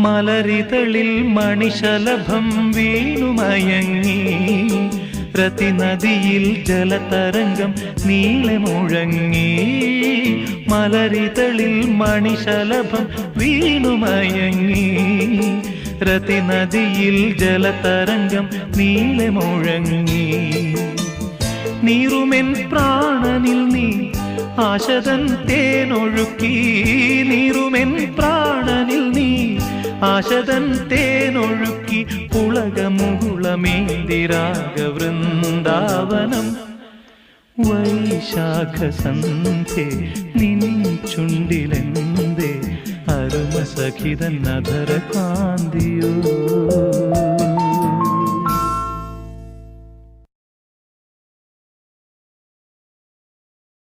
മലരിതളിൽ മണിശലഭം വീണുമയങ്ങി രതിനദിയിൽ ജലതരംഗം നീളെ മുഴങ്ങി. മലരിതളിൽ മണിശലഭം വീണുമയങ്ങി രതിനദിയിൽ ജലതരംഗം നീളെ മുഴങ്ങി. നീറുമെൻ പ്രാണനിൽ നീ ആശതൻ തേനൊഴുക്കി. നീറുമെൻ പ്രാണനിൽ നീ ആശതൻ തേനൊഴുക്കി. പുളകമുകുളമേന്തിരാഗവൃന്ദാവനം വൈശാഖ സന്ധ്യേ നിൻ ചുണ്ടിലെന്തേ അരുമസഖിതൻ അധര കാന്തിയോ.